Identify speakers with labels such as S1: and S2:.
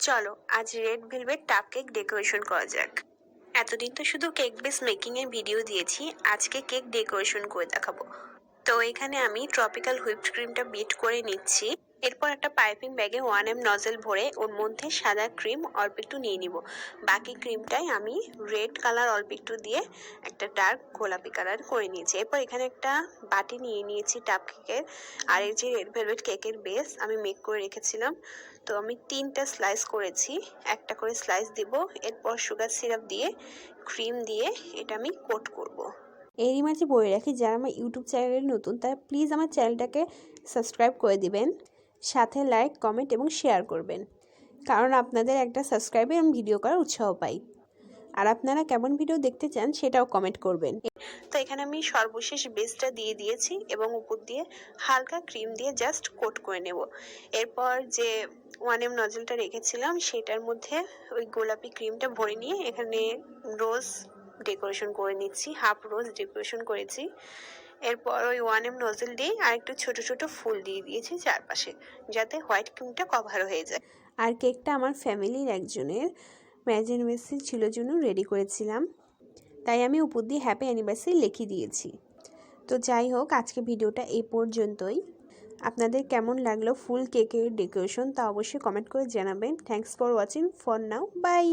S1: চলো আজ red velvet টাপ কেক ডেকোরেশন করা যাক। এতদিন তো শুধু কেক বেস মেকিং এর ভিডিও দিয়েছি, আজকে কেক ডেকোরেশন করে দেখাবো। তো এখানে আমি ট্রপিক্যাল হুইপড ক্রিমটা বিট করে নিচ্ছি। এরপর একটা পাইপিং ব্যাগে 1 এম নজেল ভরে ওর মধ্যে সাদা ক্রিম অল্প একটু নিয়ে নিব। বাকি ক্রিমটাই আমি রেড কালার অল্প একটু দিয়ে একটা ডার্ক গোলাপি কালার করে নিয়েছি। এরপর এখানে একটা বাটি নিয়ে নিয়েছি টাপ কেকের। আর এই যে রেড ভেলভেট কেকের বেস আমি মেক করে রেখেছিলাম, তো আমি 3টা স্লাইস করেছি, একটা করে স্লাইস দিব। এরপর সুগার সিরাপ দিয়ে ক্রিম দিয়ে এটা আমি কোট করব।
S2: এরই মাঝে বলে রাখি, যারা আমার ইউটিউব চ্যানেলে নতুন তারা প্লিজ আমার চ্যানেলটাকে সাবস্ক্রাইব করে দিবেন, সাথে লাইক কমেন্ট এবং শেয়ার করবেন, কারণ আপনাদের একটা সাবস্ক্রাইবে আমি ভিডিও করার উৎসাহ পাই। আর আপনারা কেমন ভিডিও দেখতে চান সেটাও কমেন্ট করবেন।
S1: তো এখানে আমি সর্বশেষ বেসটা দিয়ে দিয়েছি এবং উপর দিয়ে হালকা ক্রিম দিয়ে জাস্ট কোট করে নেব। এরপর যে 1 এম নজলটা রেখেছিলাম সেটার মধ্যে ওই গোলাপি ক্রিমটা ভরে নিয়ে এখানে রোজ ডেকোরেশন করে নিচ্ছি, হাফ রোজ ডেকোরেশন করেছি। এরপর ওই 1 এম নজল দিয়ে আর একটু ছোট ছোট ফুল দিয়ে দিয়েছি চারপাশে, যাতে হোয়াইট ক্রিমটা কভার হয়ে যায়।
S2: আর কেকটা আমার ফ্যামিলির একজনের ম্যাজেনিভার্সারি ছিল জন্য রেডি করেছিলাম, তাই আমি উপর দিয়ে হ্যাপি অ্যানিভার্সারি লিখে দিয়েছি। তো যাই হোক, আজকে ভিডিওটা এই পর্যন্তই। আপনাদের কেমন লাগলো ফুল কেকের ডেকোরেশন তা অবশ্যই কমেন্ট করে জানাবেন। Thanks for watching, for now, by.